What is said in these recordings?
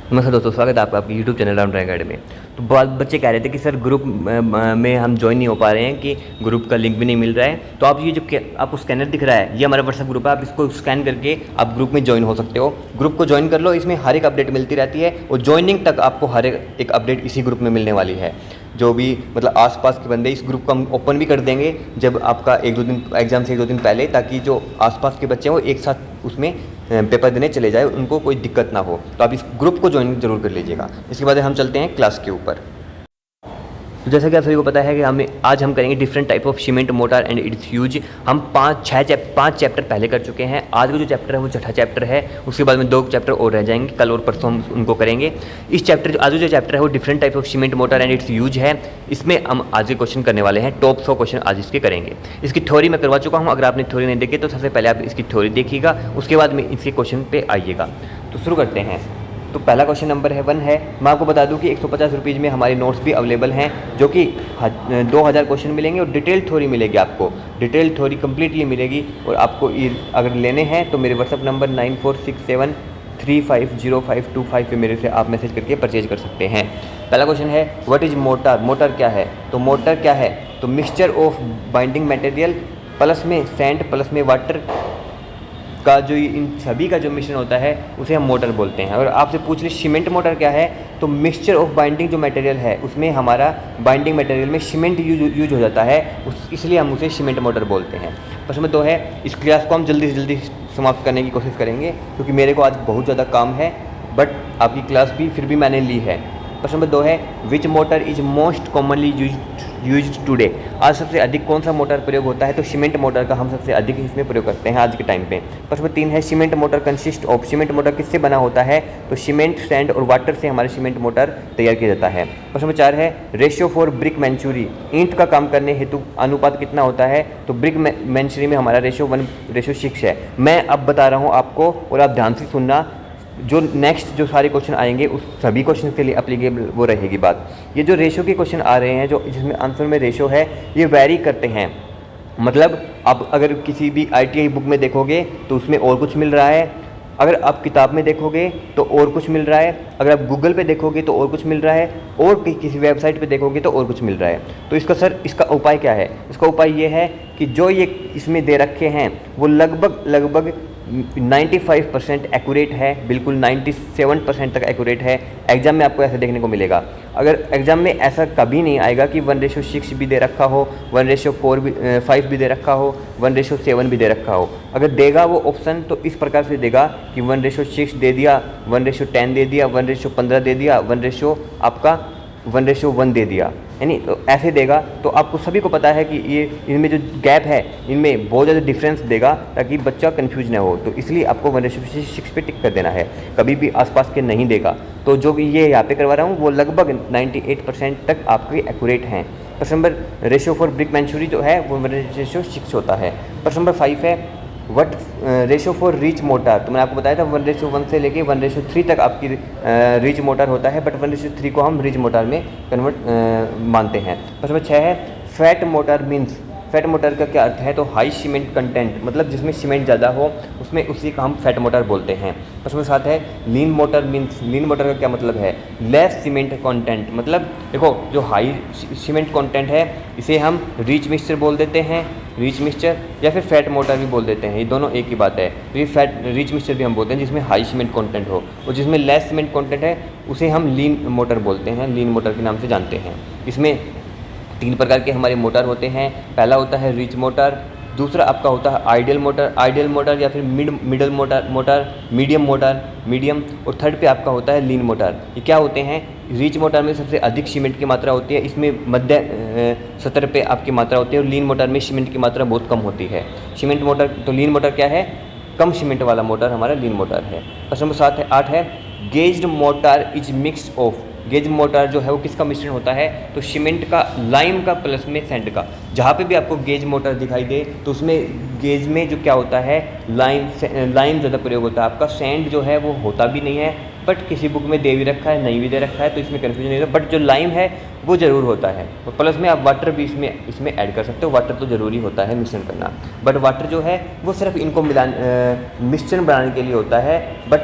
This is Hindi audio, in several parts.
नमस्कार दोस्तों, स्वागत है आपका आपके YouTube चैनल राम अकेडमी में। तो बहुत बच्चे कह रहे थे कि सर ग्रुप में हम ज्वाइन नहीं हो पा रहे हैं, कि ग्रुप का लिंक भी नहीं मिल रहा है। तो आप ये जो आपको स्कैनर दिख रहा है, ये हमारा व्हाट्सएप ग्रुप है। आप इसको स्कैन करके आप ग्रुप में ज्वाइन हो सकते हो। ग्रुप को ज्वाइन कर लो, इसमें हर एक अपडेट मिलती रहती है और ज्वाइनिंग तक आपको हर एक अपडेट इसी ग्रुप में मिलने वाली है। जो भी मतलब आसपास के बंदे, इस ग्रुप को हम ओपन भी कर देंगे जब आपका एक दो दिन एग्ज़ाम से एक दो दिन पहले, ताकि जो आसपास के बच्चे हैं वो एक साथ उसमें पेपर देने चले जाए, उनको कोई दिक्कत ना हो। तो आप इस ग्रुप को ज्वाइन जरूर कर लीजिएगा। इसके बाद हम चलते हैं क्लास के ऊपर। तो जैसा कि आप सभी को पता है कि आज हम करेंगे different type of cement mortar and it's use. हम पाँच चैप्टर पहले कर चुके हैं। आज का जो चैप्टर है वो छठा चैप्टर है। उसके बाद में 2 चैप्टर और रह जाएंगे, कल और परसों हम उनको करेंगे। आज जो चैप्टर है वो different type of cement mortar and it's use है। इसमें हम आज के क्वेश्चन करने वाले हैं, टॉप 100 क्वेश्चन आज इसके करेंगे। इसकी थ्योरी मैं करवा चुका हूँ। अगर आपने थ्योरी नहीं देखी तो सबसे पहले आप इसकी थ्योरी देखिएगा, उसके बाद में इसके क्वेश्चन पे आइएगा। तो शुरू करते हैं। तो पहला क्वेश्चन नंबर 1 है। मैं आपको बता दूं कि 150 रुपीज़ में हमारे नोट्स भी अवेलेबल हैं, जो कि 2000 क्वेश्चन मिलेंगे और डिटेल थ्योरी मिलेगी। आपको डिटेल थ्योरी कम्प्लीटली मिलेगी। और आपको अगर लेने हैं तो मेरे व्हाट्सअप नंबर 9467350525 पे मेरे से आप मैसेज करके परचेज कर सकते हैं। पहला क्वेश्चन है, व्हाट इज़ मोटर। मोटर क्या है? तो मोटर क्या है? तो mixture of binding material plus में सैंड प्लस में वाटर का जो इन सभी का जो मिश्रण होता है उसे हम मोटर बोलते हैं। और आपसे पूछ ली सीमेंट मोटर क्या है, तो मिक्सचर ऑफ बाइंडिंग जो मटेरियल है उसमें हमारा बाइंडिंग मटेरियल में सीमेंट यूज हो जाता है, इसलिए हम उसे सीमेंट मोटर बोलते हैं। प्रश्न नंबर 2 है, इस क्लास को हम जल्दी से जल्दी समाप्त करने की कोशिश करेंगे, क्योंकि मेरे को आज बहुत ज़्यादा काम है, बट आपकी क्लास भी फिर भी मैंने ली है। प्रश्न नंबर 2 है, which mortar is most commonly use today. आज सबसे अधिक कौन सा मोटर प्रयोग होता है? तो सीमेंट मोटर का हम सबसे अधिक इसमें प्रयोग करते हैं आज के टाइम पे। प्रश्न नंबर 3 है, cement motor consist of. Cement motor किससे बना होता है? तो सीमेंट, सैंड और वाटर से हमारे सीमेंट मोटर तैयार किया जाता है। प्रश्न नंबर 4 है, रेशियो फॉर ब्रिक मैंचुरी। ईंट का काम करने हेतु अनुपात कितना होता है? तो ब्रिक मैंचुरी में हमारा रेशियो 1:6 है। मैं अब बता रहा हूँ आपको और आप ध्यान से सुनना। जो नेक्स्ट जो सारे क्वेश्चन आएंगे उस सभी क्वेश्चन के लिए अप्लीकेबल वो रहेगी बात। ये जो रेशो के क्वेश्चन आ रहे हैं, जो जिसमें आंसर में रेशो है, ये वेरी करते हैं। मतलब आप अगर किसी भी ITI बुक में देखोगे तो उसमें और कुछ मिल रहा है, अगर आप किताब में देखोगे तो और कुछ मिल रहा है, अगर आप गूगल पे देखोगे तो और कुछ मिल रहा है, और किसी वेबसाइट पे देखोगे तो और कुछ मिल रहा है। तो इसका उपाय क्या है? इसका उपाय ये है कि जो ये इसमें दे रखे हैं वो लगभग 95% एक्यूरेट है, बिल्कुल 97% तक एक्यूरेट है। एग्ज़ाम में आपको ऐसा देखने को मिलेगा। अगर एग्ज़ाम में ऐसा कभी नहीं आएगा कि 1:6 भी दे रखा हो, 1:5 भी दे रखा हो, 1:7 भी दे रखा हो। अगर देगा वो ऑप्शन तो इस प्रकार से देगा कि 1:6 दे दिया, 1:10 दे दिया, 1:15 दे दिया, 1:1 दे दिया, यानी तो ऐसे देगा। तो आपको सभी को पता है कि ये इनमें जो गैप है इनमें बहुत ज़्यादा डिफरेंस देगा, ताकि बच्चा कंफ्यूज ना हो। तो इसलिए आपको 1:6 पे टिक कर देना है, कभी भी आसपास के नहीं देगा। तो जो भी ये यहाँ पे करवा रहा हूँ वो लगभग 98% तक आपके एक्यूरेट हैं। प्रश्न नंबर, रेशियो फॉर ब्रिक मैंचुरी जो है वो 1:6 होता है। प्रश्न नंबर 5 है, what ratio for reach motor. तो मैंने आपको बताया था 1:1 से लेके 1:3 तक आपकी रीच मोटर होता है, बट 1:3 को हम रीच मोटर में कन्वर्ट मानते हैं। प्रश्न नंबर 6 है, fat motor means. Fat motor का क्या अर्थ है? तो हाई सीमेंट कंटेंट, मतलब जिसमें सीमेंट ज़्यादा हो उसी का हम फैट मोटर बोलते हैं। प्रश्न नंबर 7 है, लीन मोटर मीन्स। लीन मोटर का क्या मतलब है? लेस सीमेंट कंटेंट, मतलब देखो जो हाई सीमेंट कंटेंट है इसे हम रिच मिक्सचर बोल देते हैं, रिच मिक्सचर, या फिर फैट मोटर भी बोल देते हैं। ये दोनों एक ही बात है। तो ये रिच मिक्सचर भी हम बोलते हैं जिसमें हाई सीमेंट कंटेंट हो, और जिसमें लेस सीमेंट कंटेंट है उसे हम लीन मोटर बोलते हैं, लीन मोटर के नाम से जानते हैं। इसमें 3 प्रकार के हमारे मोटर होते हैं। पहला होता है रिच मोटर, दूसरा आपका होता है आइडियल मोटर या फिर मीडियम मोटर, और थर्ड पे आपका होता है लीन मोटर। ये क्या होते हैं? रिच मोटर में सबसे अधिक सीमेंट की मात्रा होती है, इसमें मध्य स्तर पे आपकी मात्रा होती है, और लीन मोटर में सीमेंट की मात्रा बहुत कम होती है। सीमेंट मोटर, तो लीन मोटर क्या है? कम सीमेंट वाला मोटर हमारा लीन मोटर है। प्रश्न नंबर 8 है, gazed motor is mix of. Gauge motor जो है वो किसका मिश्रण होता है? तो सीमेंट का, लाइम का प्लस में सैंड का। जहाँ पे भी आपको गेज मोटर दिखाई दे तो उसमें गेज में जो क्या होता है, लाइम ज़्यादा प्रयोग होता है। आपका सैंड जो है वो होता भी नहीं है, बट किसी बुक में दे भी रखा है, नहीं भी दे रखा है, तो इसमें कन्फ्यूजन नहीं होता। बट जो लाइम है वो ज़रूर होता है, और प्लस में आप वाटर भी इसमें ऐड कर सकते हो। वाटर तो ज़रूरी होता है मिश्रण करना, बट वाटर जो है वो सिर्फ इनको मिश्रण बनाने के लिए होता है, बट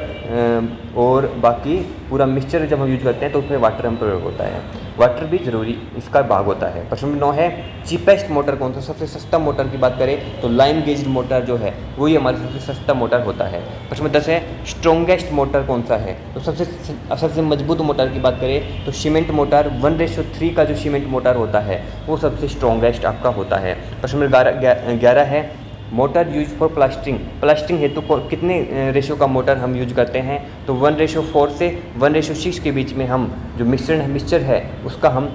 और बाकी पूरा मिक्सचर जब हम यूज करते हैं तो उसमें वाटर हम प्रयोग होता है। वाटर भी ज़रूरी इसका भाग होता है। प्रश्न नंबर 9 है चीपेस्ट मोटर कौन सा, सबसे सस्ता मोटर की बात करें तो लाइम गेज मोटर जो है वही हमारा सबसे सस्ता मोटर होता है। प्रश्न नंबर 10 है स्ट्रॉन्गेस्ट मोटर कौन सा है, तो सबसे मजबूत मोटर की बात करें तो सीमेंट मोटर 1:3 का जो सीमेंट मोटर होता है वो सबसे स्ट्रॉन्गेस्ट आपका होता है। प्रश्न नंबर 11 है मोटर यूज फॉर प्लास्टिंग हेतु कितने रेशो का मोटर हम यूज करते हैं, तो 1:4 से 1:6 के बीच में हम जो मिक्सचर है उसका हम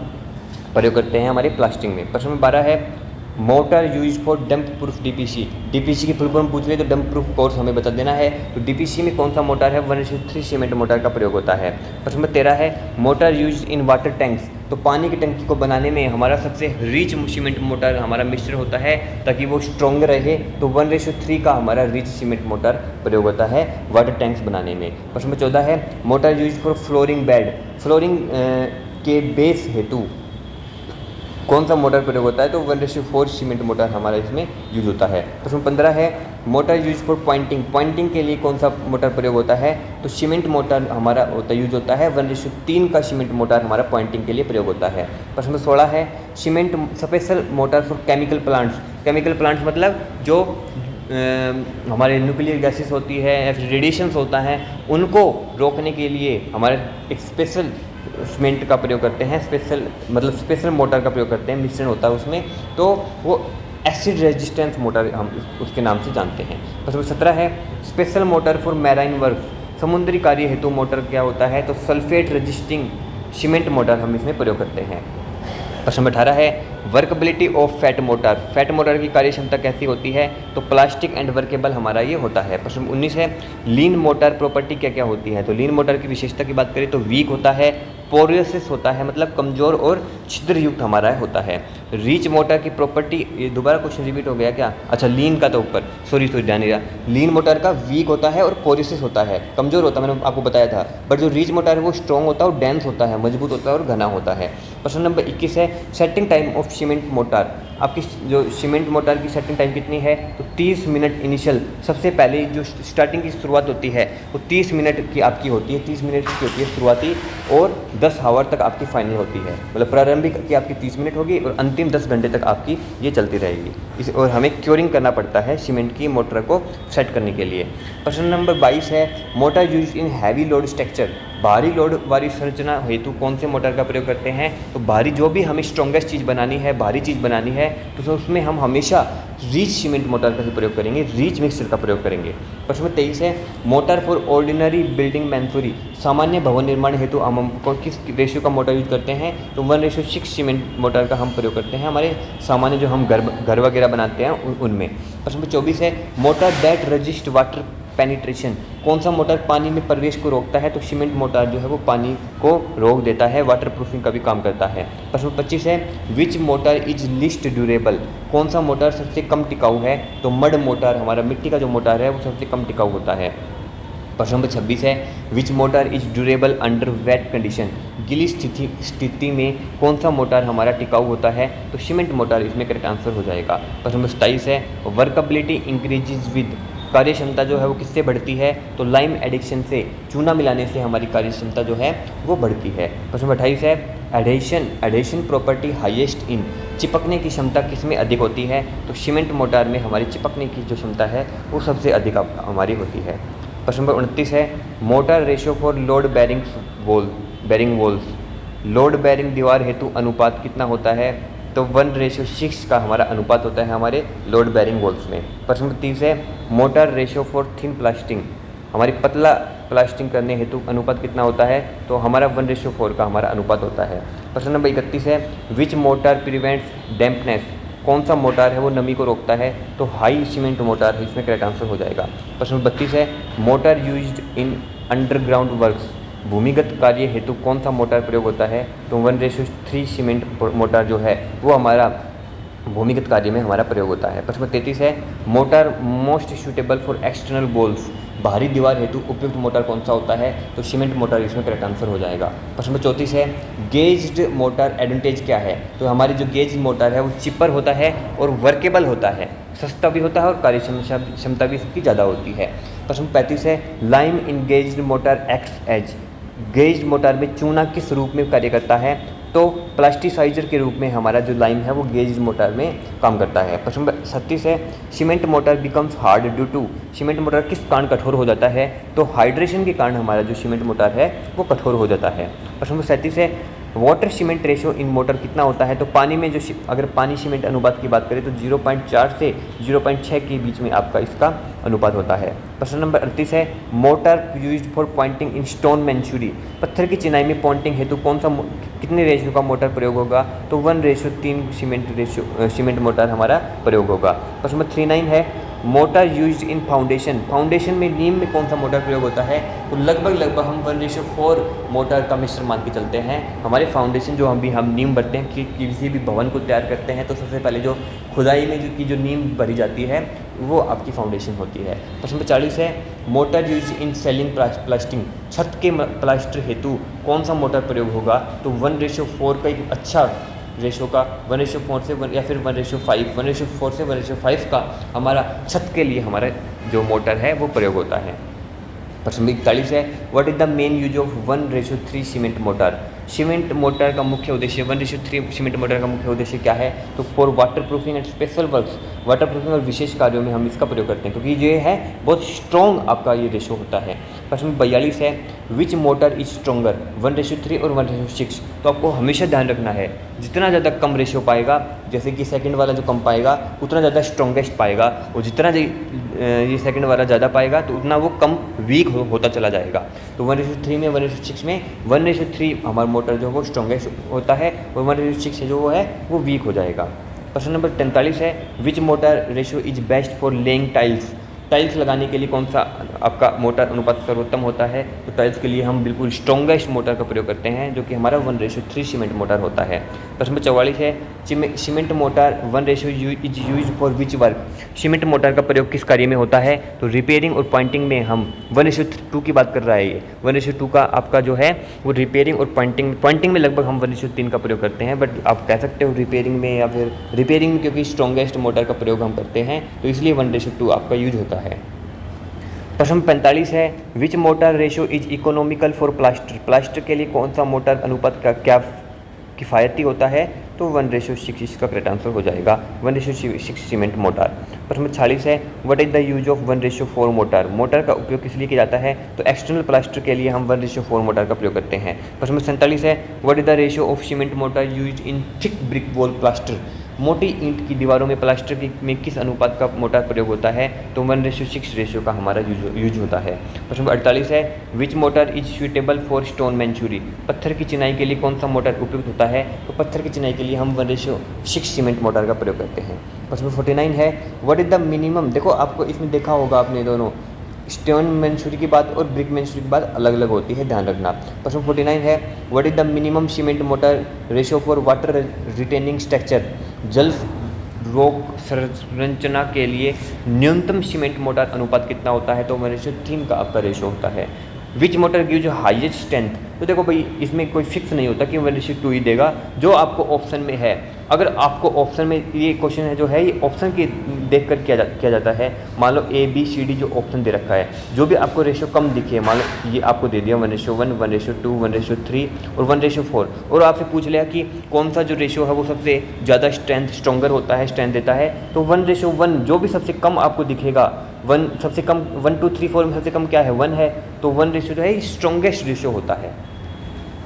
प्रयोग करते हैं हमारे प्लास्टिंग में। प्रश्न नंबर 12 है motor use for dump proof DPC की फुल फॉर्म पूछ ले तो डंप प्रूफ कोर्स हमें बता देना है। तो डीपीसी में कौन सा मोटर है, 1:3 सीमेंट मोटर का प्रयोग होता है। प्रश्न नंबर 13 है motor use in water tanks, तो पानी की टंकी को बनाने में हमारा सबसे रिच सीमेंट मोटर हमारा मिक्सचर होता है ताकि वो स्ट्रॉन्ग रहे, तो 1:3 का हमारा रिच सीमेंट मोटर प्रयोग होता है वाटर टैंक्स बनाने में। प्रश्न नंबर 14 है मोटर यूज फॉर फ्लोरिंग के बेस हेतु कौन सा मोटर प्रयोग होता है, तो 1:4 सीमेंट मोटर हमारा इसमें यूज होता है। प्रश्न 15 है मोटर यूज फॉर पॉइंटिंग के लिए कौन सा मोटर प्रयोग होता है, तो सीमेंट मोटर हमारा यूज होता है 1:3 का सीमेंट मोटर हमारा पॉइंटिंग के लिए प्रयोग होता है। प्रश्न 16 है cement special motor for chemical plants मतलब जो हमारे न्यूक्लियर गैसेस होती है या फिर रेडिएशंस होता है उनको रोकने के लिए हमारे एक स्पेशल सीमेंट का प्रयोग करते हैं, स्पेशल मोटर का प्रयोग करते हैं, मिश्रण होता है उसमें, तो वो एसिड रेजिस्टेंस मोटर हम उसके नाम से जानते हैं। प्रश्न 17 है special motor for marine work, समुद्री कार्य हेतु मोटर क्या होता है, तो सल्फेट रेजिस्टिंग सीमेंट मोटर हम इसमें प्रयोग करते हैं। प्रश्न 18 है वर्कबिलिटी ऑफ फैट मोटर की कार्य क्षमता कैसी होती है, तो प्लास्टिक एंड वर्केबल हमारा ये होता है। प्रश्न 19 है लीन मोटर प्रॉपर्टी क्या क्या होती है, तो लीन मोटर की विशेषता की बात करें तो वीक होता है, पोरियसिस होता है मतलब कमजोर और छिद्र युक्त हमारा होता है। रीच मोटर की प्रॉपर्टी, ये दोबारा क्वेश्चन रिपीट हो गया क्या, अच्छा लीन का तो ऊपर सॉरी ध्यान नहीं रहा, लीन मोटर का वीक होता है और पोरियसिस होता है, कमजोर होता है, मैंने आपको बताया था। बट जो रीच मोटर है वो स्ट्रॉन्ग होता है और डेंस होता है, मजबूत होता है और घना होता है। प्रश्न नंबर 21 है setting time of cement motor, आपकी जो सीमेंट मोटर की सेटिंग टाइम कितनी है, तो 30 मिनट इनिशियल, सबसे पहले जो स्टार्टिंग की शुरुआत होती है वो 30 मिनट की आपकी होती है, 30 मिनट की होती है शुरुआती, और 10 आवर तक आपकी फाइनल होती है, मतलब प्रारंभिक की आपकी 30 मिनट होगी और अंतिम 10 घंटे तक आपकी ये चलती रहेगी। और हमें क्योरिंग करना पड़ता है सीमेंट की मोटर को सेट करने के लिए। प्रश्न नंबर 22 है motor use in heavy load structure, भारी लोड वाली संरचना हेतु कौन से मोटर का प्रयोग करते हैं, तो भारी जो भी हमें स्ट्रॉन्गेस्ट चीज़ बनानी है, भारी चीज़ बनानी है, तो उसमें हम हमेशा रीच सीमेंट मोटर का ही प्रयोग करेंगे, रीच मिक्सर का प्रयोग करेंगे। प्रश्न नंबर 23 है मोटर फॉर ऑर्डिनरी बिल्डिंग मैन्योरी, सामान्य भवन निर्माण हेतु हम किस रेशियो का मोटर यूज करते हैं, तो 1:6 सीमेंट मोटर का हम प्रयोग करते हैं हमारे सामान्य जो हम घर वगैरह बनाते हैं उनमें। प्रश्न नंबर 24 है motor that resist water penetration, कौन सा मोटर पानी में प्रवेश को रोकता है, तो सीमेंट मोटर जो है वो पानी को रोक देता है, वाटर प्रूफिंग का भी काम करता है। प्रश्न 25 है which mortar is list durable, कौन सा मोटर सबसे कम टिकाऊ है, तो मड मोटर हमारा मिट्टी का जो मोटर है वो सबसे कम टिकाऊ होता है। प्रश्न नंबर 26 है which mortar is durable under wet condition, गीली स्थिति में कौन सा मोटर हमारा टिकाऊ होता है, तो सीमेंट मोटर इसमें करेक्ट आंसर हो जाएगा। प्रश्न नंबर 27 है वर्कबिलिटी इंक्रीजेज विद, कार्य क्षमता जो है वो किससे बढ़ती है, तो लाइम एडिक्शन से, चूना मिलाने से हमारी कार्य क्षमता जो है वो बढ़ती है। प्रश्न नंबर 28 है एडेशन प्रॉपर्टी हाईएस्ट इन, चिपकने की क्षमता किसमें अधिक होती है, तो सीमेंट मोटर में हमारी चिपकने की जो क्षमता है वो सबसे अधिक हमारी होती है। प्रश्न नंबर 29 है mortar ratio for load bearing walls, load bearing दीवार हेतु अनुपात कितना होता है, तो 1:6 का हमारा अनुपात होता है हमारे लोड बेरिंग वॉल्स में। प्रश्न नंबर 30 है mortar ratio for thin plastering, हमारी पतला प्लास्टिंग करने हेतु अनुपात कितना होता है, तो हमारा 1:4 का हमारा अनुपात होता है। प्रश्न नंबर 31 है विच मोटर प्रिवेंट्स डैम्पनेस, कौन सा मोटर है वो नमी को रोकता है, तो हाई सीमेंट मोटर है, इसमें करेक्ट आंसर हो जाएगा। प्रश्न नंबर 32 है mortar used in underground works, भूमिगत कार्य हेतु कौन सा मोटर प्रयोग होता है, तो 1:3 सीमेंट मोटर जो है वो हमारा भूमिगत कार्य में हमारा प्रयोग होता है। प्रश्न 33 है motor most suitable for external goals, बाहरी दीवार हेतु उपयुक्त मोटर कौन सा होता है, तो सीमेंट मोटर इसमें करेक्ट आंसर हो जाएगा। प्रश्न 34 है गेज्ड मोटर एडवांटेज क्या है, तो हमारी जो गेज मोटर है वो चिपर होता है और वर्केबल होता है, सस्ता भी होता है और कार्य क्षमता भी इसकी ज़्यादा होती है। प्रश्न 35 है lime engaged mortar act as, gauged mortar में चूना किस रूप में कार्य करता है? तो प्लास्टिसाइजर के रूप में हमारा जो लाइम है वो गेज्ड मोटर में काम करता है। प्रश्न नंबर 36 है cement mortar becomes hard due to, cement mortar किस कारण कठोर हो जाता है? तो हाइड्रेशन के कारण हमारा जो सीमेंट मोटर है वो कठोर हो जाता है। प्रश्न नंबर 37 है water cement ratio in motor कितना होता है? तो पानी में जो अगर पानी सीमेंट अनुपात की बात करें तो 0.4 से 0.6 के बीच में आपका इसका अनुपात होता है। प्रश्न नंबर 38 है mortar used for pointing in stone masonry, पत्थर की चिनाई में पॉइंटिंग हेतु कौन सा कितने रेशियो का मोटर प्रयोग होगा? तो 1:3 सीमेंट मोटर हमारा प्रयोग होगा। प्रश्न नंबर 39 है mortar used in foundation, foundation में नीम में कौन सा मोटर प्रयोग होता है? तो लगभग हम 1:4 मोटर का मिश्रण मान के चलते हैं। हमारे फाउंडेशन जो हम नीम भरते हैं कि किसी भी भवन को तैयार करते हैं तो सबसे पहले जो खुदाई में जो नीम भरी जाती है वो आपकी फाउंडेशन होती है। प्रश्न नंबर 40 है motor use in selling plastering, छत के प्लास्टर हेतु कौन सा मोटर प्रयोग होगा? तो 1:4 का एक अच्छा रेशो का 1:4 से 1 या फिर 1:5 1:4 से 1:5 का हमारा छत के लिए हमारा जो मोटर है वो प्रयोग होता है। प्रश्न नंबर 41 है what is the main use of 1:3 cement motor, cement motor का मुख्य उद्देश्य 1:3 सीमेंट मोटर का मुख्य उद्देश्य क्या है? तो for water proofing and special works, water proofing और विशेष कार्यों में हम इसका प्रयोग करते हैं क्योंकि ये है बहुत स्ट्रॉन्ग आपका ये रेशो होता है। प्रश्न नंबर 42 है विच मोटर इज स्ट्रॉन्गर 1:3 और 1:6, तो आपको हमेशा ध्यान रखना है जितना ज़्यादा कम रेशियो पाएगा, जैसे कि सेकंड वाला जो कम पाएगा उतना ज़्यादा स्ट्रॉन्गेस्ट पाएगा, और जितना ये सेकंड वाला ज़्यादा पाएगा तो उतना वो कम वीक होता चला जाएगा। तो 1:3 में 1:6 में 1:3 हमारा मोटर जो है वो स्ट्रॉन्गेस्ट होता है और 1:6 जो है वो वीक हो जाएगा। प्रश्न नंबर 43 है which mortar ratio is best for laying tiles, tiles लगाने के लिए कौन सा आपका मोटर अनुपात सर्वोत्तम होता है? तो टाइल्स के लिए हम बिल्कुल स्ट्रॉन्गेस्ट मोटर का प्रयोग करते हैं जो कि हमारा 1:3 सीमेंट मोटर होता है। प्रश्न नंबर 44 है cement motor 1 is use for which work, cement motor का प्रयोग किस कार्य में होता है? तो रिपेयरिंग और पॉइंटिंग में हम 1:2 की बात कर रहा है ये 1:2 का आपका जो है वो रिपेयरिंग और पॉइंटिंग में लगभग हम 1:3 का प्रयोग करते हैं, बट आप कह सकते हो रिपेयरिंग में या फिर रिपेयरिंग में क्योंकि स्ट्रॉन्गेस्ट मोटर का प्रयोग हम करते हैं तो इसलिए 1:2 आपका यूज होता है। प्रश्न 45 है which mortar ratio is economical for plaster, plaster के लिए कौन सा मोटर अनुपात का क्या किफ़ायती होता है? तो 1:6 इसका करेक्ट आंसर हो जाएगा 1:6 सीमेंट मोटर। प्रश्न 46 है what is the use of 1:4 motor, motor का उपयोग किस लिए किया जाता है? तो एक्सटर्नल प्लास्टर के लिए हम 1:4 मोटर का प्रयोग करते हैं। प्रश्न 47 है what is the ratio of cement motor use in thick brick wall plaster, मोटी ईंट की दीवारों में प्लास्टर में किस अनुपात का मोटर प्रयोग होता है? तो 1:6 रेशियो का हमारा यूज होता है। प्रश्न 48 है which mortar is suitable for stone masonry, पत्थर की चिनाई के लिए कौन सा मोटर उपयुक्त होता है? तो पत्थर की चिनाई के लिए हम 1:6 सीमेंट मोटर का प्रयोग करते हैं। प्रश्न 49 है व्हाट इज द मिनिमम, देखो आपको इसमें देखा होगा आपने दोनों स्टोन मैंचुरी की बात और ब्रिक मैंचुरी की बात अलग अलग होती है, ध्यान रखना। प्रश्न 49 है what is the minimum cement motor ratio for water retaining structure, जल रोक संरचना के लिए न्यूनतम सीमेंट मोटर अनुपात कितना होता है? तो 1:3 का आपका रेशियो होता है। विच मोटर गिव जो हाईएस्ट स्ट्रेंथ, तो देखो भाई इसमें कोई फिक्स नहीं होता कि 1:2 ही देगा, जो आपको ऑप्शन में है। अगर आपको ऑप्शन में ये क्वेश्चन है जो है ये ऑप्शन के देख कर किया जाता है, मान लो ABCD जो ऑप्शन दे रखा है, जो भी आपको रेशियो कम दिखे, मान लो ये आपको दे दिया 1:1 1:2 1:3 और 1:4, और आपसे पूछ लिया कि कौन सा जो रेशियो है वो सबसे ज़्यादा स्ट्रॉन्गर होता है, स्ट्रेंथ देता है, तो 1:1 जो भी सबसे कम आपको दिखेगा, 1 सबसे कम 1 2 3 4 में सबसे कम क्या है 1 है, तो 1 रेशियो जो है स्ट्रॉन्गेस्ट रेशियो होता है,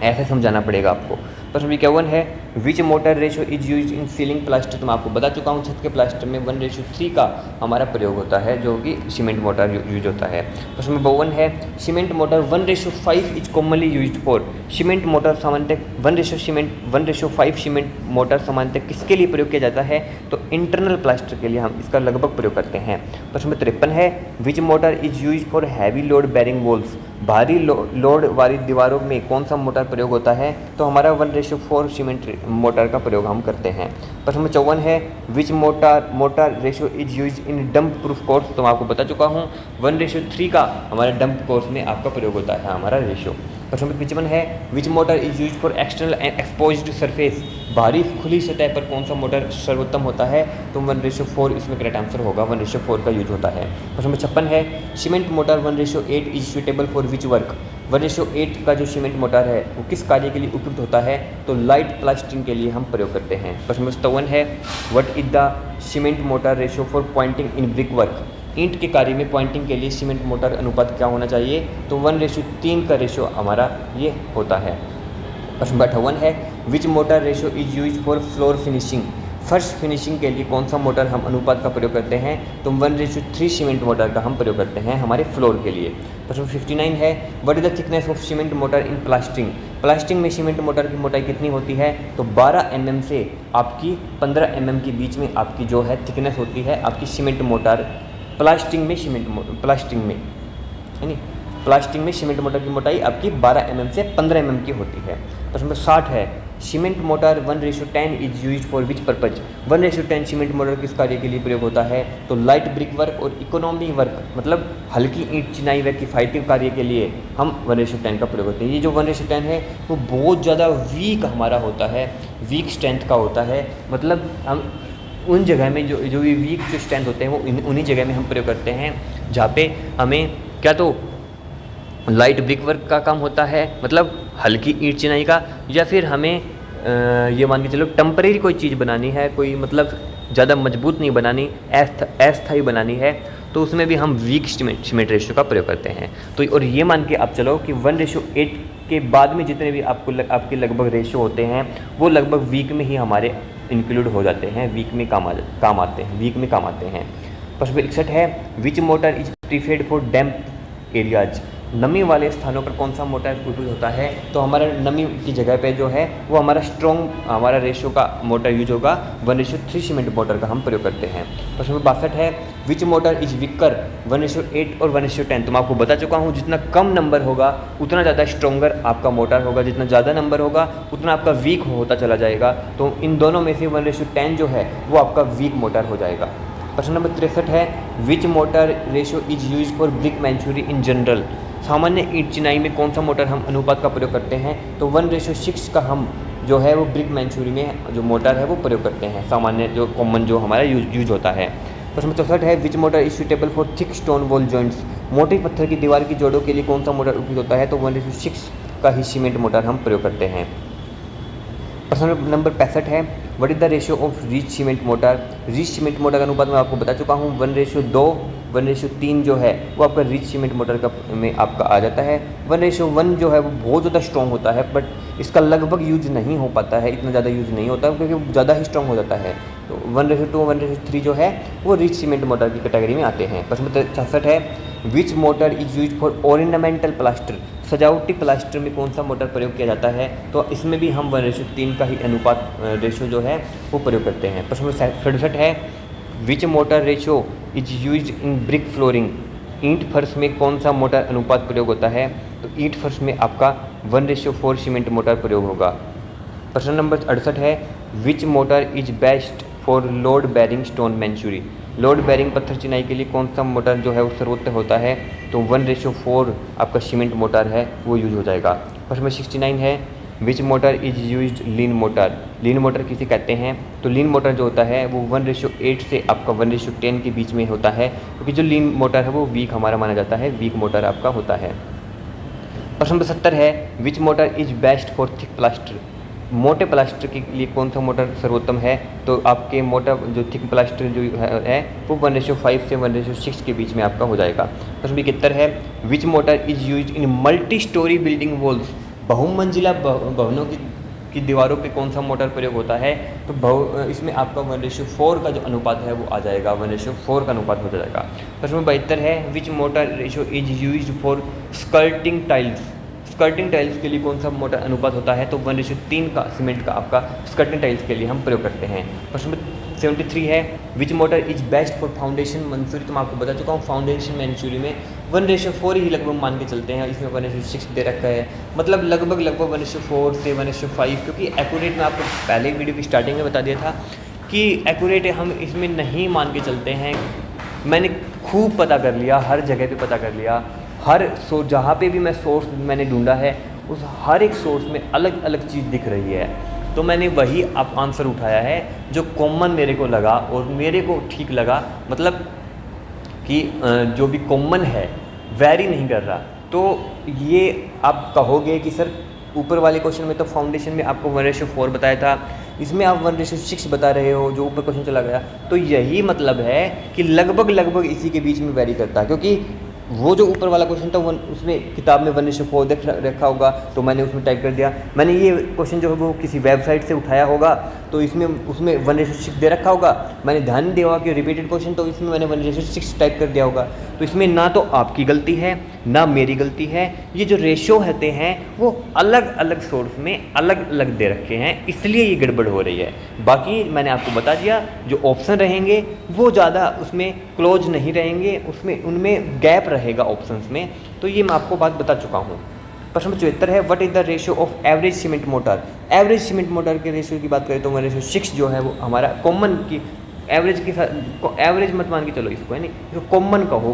ऐसे समझाना पड़ेगा आपको। प्रश्न 51 है which mortar ratio is use in ceiling plaster, तो मैं आपको बता चुका हूँ छत के प्लास्टर में 1:3 का हमारा प्रयोग होता है जो कि सीमेंट मोटर यूज होता है। प्रश्न 52 है cement motor 1:5 is commonly used for, cement motor सामान्यतः 1:5 सीमेंट मोटर सामान्यतः किसके लिए प्रयोग किया जाता है? तो इंटरनल प्लास्टर के लिए हम इसका लगभग प्रयोग करते हैं। प्रश्न 53 है which mortar is use for heavy load bearing walls, भारी लोड वाली दीवारों में कौन सा मोटर प्रयोग होता है? तो हमारा 1:4 सीमेंट मोटर का प्रयोग हम करते हैं। प्रश्न नंबर 54 है which mortar ratio is use in damp proof course. तो मैं आपको बता चुका हूँ 1:3 का हमारे डंप कोर्स में आपका प्रयोग होता है हमारा रेशो। प्रश्न नंबर 55 है which mortar is use for external and exposed surface. बाहरी खुली सतह पर कौन सा मोटर सर्वोत्तम होता है। तो 1:4 इसमें करेक्ट आंसर होगा, 1:4 का यूज होता है। प्रश्न नंबर 56 है cement motor 1:8 is suitable for which work. 1:8 का जो सीमेंट मोटर है वो किस कार्य के लिए उपयुक्त होता है। तो लाइट प्लास्टरिंग के लिए हम प्रयोग करते हैं। प्रश्न नंबर 57 है what is the cement motor ratio for pointing in brick work. ईंट के कार्य में पॉइंटिंग के लिए सीमेंट मोटर अनुपात क्या होना चाहिए। तो 1:3 का रेशो हमारा ये होता है। प्रश्न नंबर 58 है which mortar ratio is use for floor finishing. फर्श फिनिशिंग के लिए कौन सा मोटर हम अनुपात का प्रयोग करते हैं। तो 1:3 सीमेंट मोटर का हम प्रयोग करते हैं हमारे फ्लोर के लिए। प्रश्न 59 है what is the thickness of cement motor in plastering. Plastering में सीमेंट मोटर की मोटाई कितनी होती है। तो 12 mm से आपकी 15 mm के बीच में आपकी जो है थिकनेस होती है आपकी सीमेंट मोटर प्लास्टरिंग में है नी प्लास्टिक में सीमेंट मोटर की मोटाई आपकी 12 mm से 15 mm की होती है। प्रश्न नंबर 60 है cement motor 1:10 is use for which purpose. 1:10 cement mortar किस कार्य के लिए प्रयोग होता है। तो लाइट ब्रिक वर्क और इकोनॉमी वर्क मतलब हल्की ईंट चिनाई व किफ़ायती कार्य के लिए हम 1:10 का प्रयोग करते हैं। ये जो 1:10 है वो बहुत ज़्यादा वीक हमारा होता है, वीक स्ट्रेंथ का होता है। मतलब हम उन जगह में जो भी वीक जो स्ट्रेंथ होते हैं वो उन्हीं जगह में हम प्रयोग करते हैं जहाँ पे हमें क्या तो लाइट ब्रिक वर्क का काम होता है मतलब हल्की ईंट चिनाई का, या फिर हमें ये मान के चलो टेम्परेरी कोई चीज़ बनानी है, कोई मतलब ज़्यादा मजबूत नहीं बनानी, अस्थायी बनानी है, तो उसमें भी हम वीक सीमेंट रेशो का प्रयोग करते हैं। तो और ये मान के आप चलो कि 1:8 के बाद में जितने भी आपके लगभग रेशो होते हैं वो लगभग वीक में ही हमारे इंक्लूड हो जाते हैं, वीक में काम आते हैं। प्रश्न 61 है which mortar is preferred for damp areas. नमी वाले स्थानों पर कौन सा मोटर उपयोग होता है। तो हमारा नमी की जगह पे जो है वो हमारा स्ट्रॉन्ग हमारा रेशो का मोटर यूज होगा, 1:3 सीमेंट मोटर का हम प्रयोग करते हैं। प्रश्न नंबर 62 है विच मोटर इज वीकर 1:8 और 1:10। तो मैं आपको बता चुका हूँ जितना कम नंबर होगा उतना ज़्यादा स्ट्रॉन्गर आपका मोटर होगा, जितना ज़्यादा नंबर होगा उतना आपका वीक होता चला जाएगा। तो इन दोनों में से 1:10 जो है वो आपका वीक मोटर हो जाएगा। प्रश्न नंबर 63 है which mortar ratio is use for brick masonry in general. सामान्य ईंट चिनाई में कौन सा मोटर हम अनुपात का प्रयोग करते हैं। तो 1:6 का हम जो है वो ब्रिक मैन्चुरी में जो मोटर है वो प्रयोग करते हैं, सामान्य जो कॉमन जो हमारा यूज होता है। प्रश्न नंबर 64 है which mortar is suitable for thick stone wall joints. मोटे पत्थर की दीवार की जोड़ों के लिए कौन सा मोटर उपयुक्त होता है। तो 1:6 का ही सीमेंट मोटर हम प्रयोग करते हैं। प्रश्न नंबर 65 है what is the ratio of rich cement motor. Rich cement motor का अनुपात मैं आपको बता चुका हूँ 1:2 1:3 जो है वो आपका रिच सीमेंट मोटर का में आपका आ जाता है। 1:1 जो है वो बहुत ज़्यादा स्ट्रॉन्ग होता है बट इसका लगभग यूज नहीं हो पाता है, इतना ज़्यादा यूज नहीं होता क्योंकि वो ज़्यादा ही स्ट्रॉन्ग हो जाता है। तो 1:2 1:3 जो है वो रिच सीमेंट मोटर की कैटेगरी में आते हैं। प्रश्न नंबर 66 है which mortar is use for ornamental plaster. सजावटी प्लास्टर में कौन सा मोटर प्रयोग किया जाता है। तो इसमें भी हम 1:3 का ही अनुपात रेशो जो है वो प्रयोग करते हैं। प्रश्न नंबर 67 है which mortar ratio is use in brick flooring. ईंट फर्श में कौन सा मोटर अनुपात प्रयोग होता है। तो ईंट फर्श में आपका 1:4 सीमेंट मोटर प्रयोग होगा। प्रश्न नंबर 68 है which mortar is best for load bearing stone masonry. Load bearing पत्थर चिनाई के लिए कौन सा मोटर जो है वो सर्वोत्तम होता है। तो 1:4 आपका सीमेंट मोटर है वो यूज हो जाएगा। प्रश्न नंबर 69 है which mortar is use lean mortar. Lean mortar किसे कहते हैं। तो लीन मोटर जो होता है वो 1:8 से आपका 1:10 के बीच में होता है क्योंकि जो लीन मोटर है वो वीक हमारा माना जाता है, वीक मोटर आपका होता है। प्रश्न नंबर 70 है which mortar is best for thick plaster. मोटे प्लास्टर के लिए कौन सा मोटर सर्वोत्तम है। तो आपके मोटा जो थिक प्लास्टर जो है वो 1:5 से 1:6 के बीच में आपका हो जाएगा। प्रश्न 71 है which mortar is use in multi storey building walls. बहुमंजिला भवनों की दीवारों पे कौन सा मोटर प्रयोग होता है। तो इसमें आपका 1:4 का जो अनुपात है वो आ जाएगा, 1:4 का अनुपात हो जाएगा। प्रश्न नंबर 72 है which mortar ratio is use for skirting tiles. Skirting tiles के लिए कौन सा मोटर अनुपात होता है। तो 1:3 का सीमेंट का आपका स्कर्टिंग टाइल्स के लिए हम प्रयोग करते हैं। प्रश्न नंबर 73 है which mortar is best for foundation masonry. तो मैं आपको बता चुका हूँ फाउंडेशन मंचूरी में 1:4 ही लगभग मान के चलते हैं, इसमें 1:6 दे रखा है, मतलब लगभग 1:4 से 1:5, क्योंकि एक्यूरेट में आपको पहले वीडियो की स्टार्टिंग में बता दिया था कि एक्यूरेट हम इसमें नहीं मान के चलते हैं। मैंने खूब पता कर लिया, हर जगह पे पता कर लिया, हर जहाँ पे भी मैं सोर्स मैंने ढूंढा है उस हर एक सोर्स में अलग अलग चीज़ दिख रही है, तो मैंने वही आप आंसर उठाया है जो कॉमन मेरे को लगा और मेरे को ठीक लगा, मतलब कि जो भी कॉमन है वैरी नहीं कर रहा। तो ये आप कहोगे कि सर ऊपर वाले क्वेश्चन में तो फाउंडेशन में आपको 1:4 बताया था, इसमें आप 1:6 बता रहे हो, जो ऊपर क्वेश्चन चला गया, तो यही मतलब है कि लगभग इसी के बीच में वैरी करता है, क्योंकि वो जो ऊपर वाला क्वेश्चन था उसमें किताब में 1:4 देख रखा होगा, तो मैंने उसमें टाइप कर दिया। मैंने ये क्वेश्चन जो है वो किसी वेबसाइट से उठाया होगा, तो इसमें उसमें 1:6 दे रखा होगा, मैंने ध्यान दिया होगा कि रिपीटेड क्वेश्चन, तो इसमें मैंने 1:6 टाइप कर दिया होगा। तो इसमें ना तो आपकी गलती है ना मेरी गलती है, ये जो रेशो होते हैं वो अलग अलग सोर्स में अलग अलग दे रखे हैं, इसलिए ये गड़बड़ हो रही है। बाकी मैंने आपको बता दिया जो ऑप्शन रहेंगे वो ज़्यादा उसमें क्लोज नहीं रहेंगे, उसमें उनमें गैप रहेगा ऑप्शंस में, तो ये मैं आपको बात बता चुका हूँ। प्रश्न नंबर 74 है, what is the ratio of average cement motor. Average cement motor के रेशियो की बात करें तो 1:6 जो है वो हमारा कॉमन की एवरेज के साथ, एवरेज मत मान के चलो इसको, है नहीं, इसको कॉमन कहो,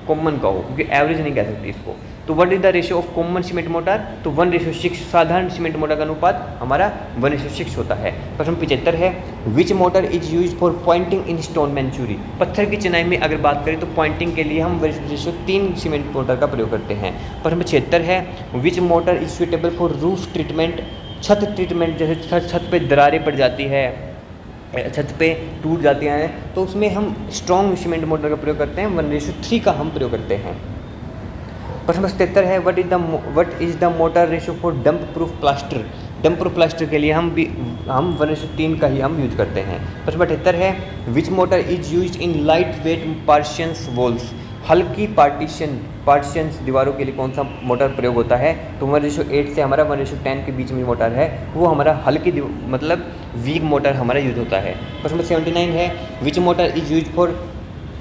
कॉमन कहो, क्योंकि एवरेज नहीं कह सकते इसको। तो what is the ratio of common cement motor, तो 1:6, साधारण सीमेंट मोटर का अनुपात हमारा 1:6 होता है। प्रश्न 75 है, which mortar is use for pointing in stone masonry. पत्थर की चिनाई में अगर बात करें तो पॉइंटिंग के लिए हम 1:3 सीमेंट मोटर का प्रयोग करते हैं। प्रश्न 76 है, which mortar is suitable for roof treatment. छत ट्रीटमेंट, जैसे छत पे दरारें पड़ जाती है, छत पे टूट जाती हैं, तो उसमें हम स्ट्रॉन्ग सीमेंट मोटर का प्रयोग करते हैं, 1:3 का हम प्रयोग करते हैं। प्रश्न 77 है, what is the motor ratio for dump proof plaster. Dump proof plaster के लिए हम 1:3 का ही हम यूज करते हैं। प्रश्न 78 है, which mortar is use in light weight partitions walls. हल्की पार्टीशंस दीवारों के लिए कौन सा मोटर प्रयोग होता है, तो 1:8 से हमारा 1:10 के बीच में मोटर है वो हमारा हल्की मतलब वीक मोटर हमारा यूज होता है। प्रश्न 79 है, which mortar is use for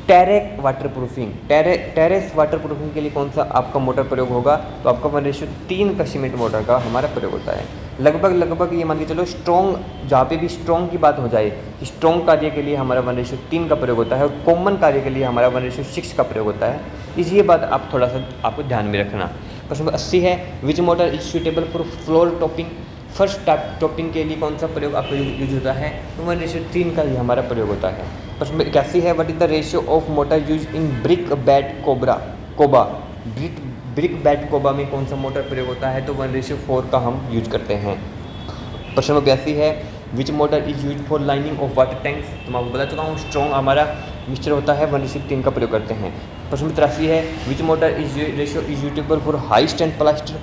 terrace water proofing. Terrace water proofing के लिए कौन सा आपका मोटर प्रयोग होगा, तो आपका 1:3 का सीमेंट मोटर का हमारा प्रयोग होता है। लगभग ये मान के चलो स्ट्रॉन्ग, जहाँ पे भी स्ट्रॉन्ग की बात हो जाए, स्ट्रॉन्ग कार्य के लिए हमारा 1:3 का प्रयोग होता है और कॉमन कार्य के लिए हमारा 1:6 का प्रयोग होता है। ये बात आप थोड़ा सा आपको ध्यान में रखना। प्रश्न 80 है, which mortar is suitable for floor topping. फर्स्ट टॉपिंग के लिए कौन सा प्रयोग आपका यूज होता है, तो 1:3 का ही हमारा प्रयोग होता है। प्रश्न 81 है, what is the ratio of mortar use in brick bat coba. Brick bat coba में कौन सा मोटर प्रयोग होता है, तो 1:4 का हम यूज करते हैं। प्रश्न 82 है, which mortar is use for lining of water tanks. तो मैं आपको बता चुका हूँ स्ट्रॉन्ग हमारा मिक्सचर होता है, 1:3 का प्रयोग करते हैं। प्रश्न 83 है, which mortar is ratio is suitable for high strength plaster.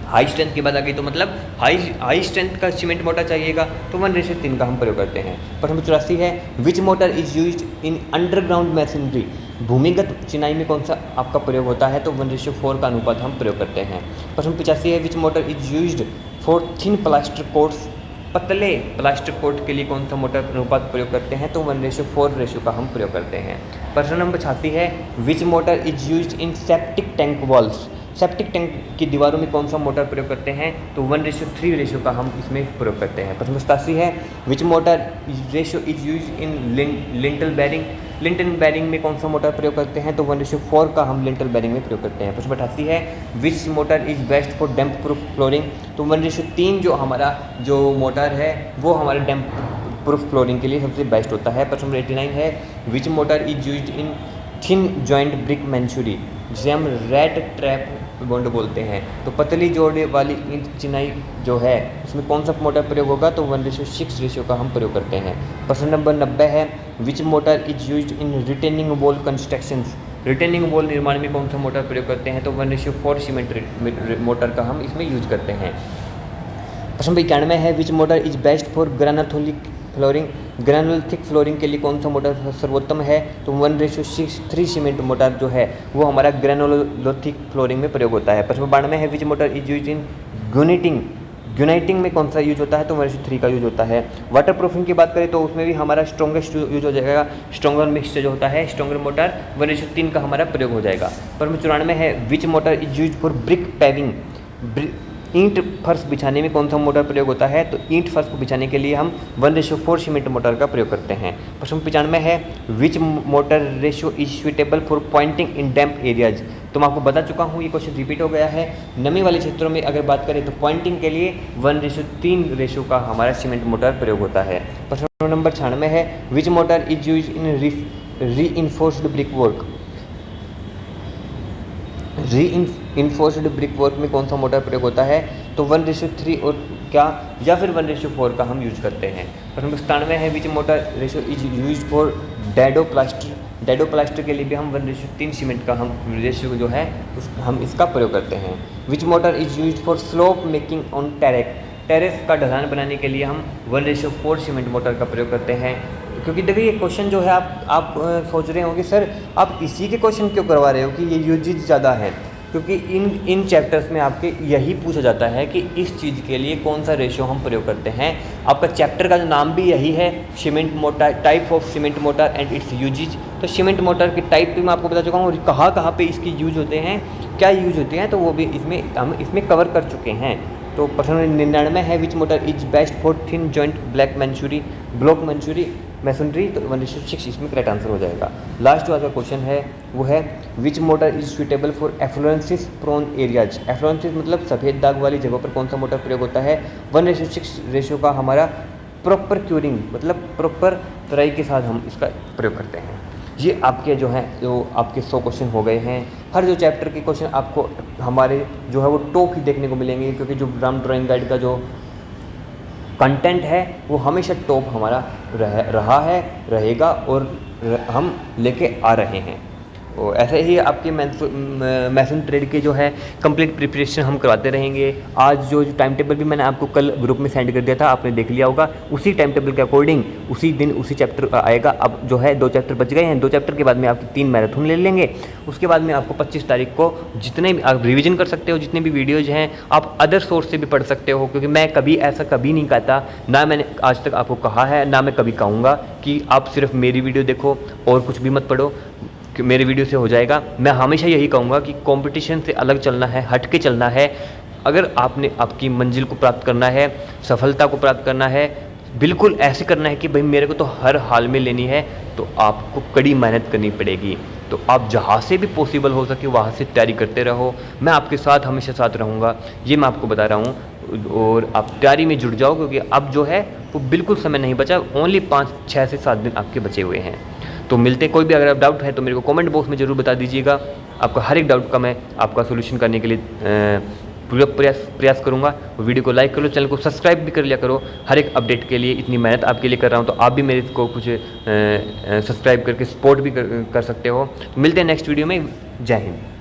High strength की बात आ गई तो मतलब हाई स्ट्रेंथ का सीमेंट मोटर चाहिएगा, तो 1:3 का हम प्रयोग करते हैं। प्रश्न 84 है, which mortar is use in underground masonry. भूमिगत चिनाई में कौन सा आपका प्रयोग होता है, तो 1:4 का अनुपात हम प्रयोग करते हैं। प्रश्न 85 है, which mortar is used for thin plaster coats. पतले प्लास्टर कोट के लिए कौन सा मोटर अनुपात प्रयोग करते हैं, तो 1:4 रेशियो का हम प्रयोग करते हैं। प्रश्न नंबर 86 है, which mortar is used in septic tank walls. Septic tank की दीवारों में कौन सा मोटर प्रयोग करते हैं, तो 1:3 रेशियो का हम इसमें प्रयोग करते हैं। प्रश्न 87 है, which mortar ratio is use in lintel bearing. Lintel bearing में कौन सा मोटर प्रयोग करते हैं, तो 1:4 का हम लिंटल बैरिंग में प्रयोग करते हैं। प्रश्न 88 है, which mortar is best for damp proof flooring. तो 1:3 जो हमारा जो मोटर है वो हमारे डैम्प प्रूफ फ्लोरिंग के लिए सबसे बेस्ट होता है। प्रश्न नंबर 89 है, which mortar is use in thin joint brick masonry, जिसे हम रेड ट्रैप बॉन्ड बोलते हैं। तो पतली जोड़े वाली ईंट चिनाई जो है उसमें कौन सा मोटर प्रयोग होगा, तो 1:6 रेशियो का हम प्रयोग करते हैं। प्रश्न नंबर 90 है, which mortar is used in retaining wall constructions. Retaining wall निर्माण में कौन सा मोटर प्रयोग करते हैं, तो 1:4 सीमेंट मोटर का हम इसमें यूज करते हैं। प्रश्न 91 है, which mortar is best for granolithic flooring. Granolithic flooring के लिए कौन सा मोटर सर्वोत्तम है, तो 1:3 सीमेंट मोटर जो है वो हमारा ग्रेनुलोथिक फ्लोरिंग में प्रयोग होता है। प्रश्न 92 है, which mortar is use in uniting में कौन सा यूज होता है, तो 1:3 का यूज होता है। वाटर प्रूफिंग की बात करें तो उसमें भी हमारा स्ट्रॉन्गेस्ट यूज हो जाएगा, स्ट्रॉन्गर मिक्सचर जो होता है, स्ट्रॉन्गर मोटर 1:3 का हमारा प्रयोग हो जाएगा। प्रश्न 94 में है which mortar is use for brick paving, ईंट फर्श बिछाने में कौन सा मोटर प्रयोग होता है, तो ईंट फर्श को बिछाने के लिए हम 1:4 सीमेंट मोटर का प्रयोग करते हैं। प्रश्न 95 में है which mortar ratio is suitable for pointing in damp areas, तो मैं आपको बता चुका हूँ, ये क्वेश्चन रिपीट हो गया है। नमी वाले क्षेत्रों में अगर बात करें तो पॉइंटिंग के लिए 1:3 रेशियो का हमारा सीमेंट मोटर प्रयोग होता है। प्रश्न नंबर 96 में है which mortar is use in reinforced brick work, reinforced brick work में कौन सा मोटर प्रयोग होता है, तो 1:3 और क्या या फिर 1:4 का हम यूज करते हैं। प्रश्न नंबर 97 है which mortar ratio is use for dado plaster, dado plaster के लिए भी हम 1:3 सीमेंट का हम रेशियो जो है हम इसका प्रयोग करते हैं। Which mortar is use for slope making on terrace का ढलान बनाने के लिए हम 1:4 सीमेंट मोटर का प्रयोग करते हैं। क्योंकि देखिए ये क्वेश्चन जो है आप सोच रहे होंगे सर आप इसी के क्वेश्चन क्यों करवा रहे हो कि ये यूजेज ज़्यादा है, क्योंकि इन चैप्टर्स में आपके यही पूछा जाता है कि इस चीज़ के लिए कौन सा रेशियो हम प्रयोग करते हैं। आपका चैप्टर का जो नाम भी यही है, cement mortar, type of cement mortar and its usages. तो सीमेंट मोटर की टाइप भी मैं आपको बता चुका हूँ, कहाँ पे इसकी यूज होते हैं, क्या यूज होते हैं, तो वो भी हम इसमें कवर कर चुके हैं। तो प्रश्न 99 है which mortar is best for thin joint block masonry, तो 1:6 इसमें करेक्ट आंसर हो जाएगा। लास्ट जो आज का क्वेश्चन है वो है which mortar is suitable for efflorescence prone areas, efflorescence मतलब सफ़ेद दाग वाली जगहों पर कौन सा मोटर प्रयोग होता है, 1:6 रेशियो का हमारा प्रॉपर क्यूरिंग मतलब प्रॉपर तराई के साथ हम इसका प्रयोग करते हैं। ये आपके जो हैं जो आपके 100 क्वेश्चन हो गए हैं। हर जो चैप्टर के क्वेश्चन आपको हमारे जो है वो टॉप ही देखने को मिलेंगे, क्योंकि जो राम ड्राइंग गाइड का जो कंटेंट है वो हमेशा टॉप हमारा रहा है, रहेगा और हम लेके आ रहे हैं। तो ऐसे ही आपके मैसन ट्रेड के जो है कंप्लीट प्रिपरेशन हम करवाते रहेंगे। आज जो टाइम टेबल भी मैंने आपको कल ग्रुप में सेंड कर दिया था, आपने देख लिया होगा, उसी टाइम टेबल के अकॉर्डिंग उसी दिन उसी चैप्टर आएगा। अब जो है 2 चैप्टर बच गए हैं, 2 चैप्टर के बाद में आपकी 3 मैराथन ले लेंगे। उसके बाद में आपको 25 तारीख को जितने भी आप रिविजन कर सकते हो, जितने भी वीडियोज़ हैं आप अदर सोर्स से भी पढ़ सकते हो, क्योंकि मैं कभी ऐसा कभी नहीं कहता, ना मैंने आज तक आपको कहा है, ना मैं कभी कहूँगा कि आप सिर्फ मेरी वीडियो देखो और कुछ भी मत पढ़ो कि मेरे वीडियो से हो जाएगा। मैं हमेशा यही कहूँगा कि कंपटीशन से अलग चलना है, हट के चलना है। अगर आपने आपकी मंजिल को प्राप्त करना है, सफलता को प्राप्त करना है, बिल्कुल ऐसे करना है कि भाई मेरे को तो हर हाल में लेनी है, तो आपको कड़ी मेहनत करनी पड़ेगी। तो आप जहाँ से भी पॉसिबल हो सके वहाँ से तैयारी करते रहो, मैं आपके साथ हमेशा साथ रहूँगा, ये मैं आपको बता रहा हूँ। और आप तैयारी में जुट जाओ, क्योंकि अब जो है वो बिल्कुल समय नहीं बचा, ओनली 5-6 से 7 दिन आपके बचे हुए हैं। तो मिलते हैं। कोई भी अगर डाउट है तो मेरे को कमेंट बॉक्स में ज़रूर बता दीजिएगा। आपका हर एक डाउट का मैं आपका सोल्यूशन करने के लिए पूरा प्रयास करूँगा। वीडियो को लाइक कर लो, चैनल को सब्सक्राइब भी कर लिया करो। हर एक अपडेट के लिए इतनी मेहनत आपके लिए कर रहा हूँ, तो आप भी मेरे को कुछ सब्सक्राइब करके सपोर्ट भी कर सकते हो। मिलते हैं नेक्स्ट वीडियो में। जय हिंद।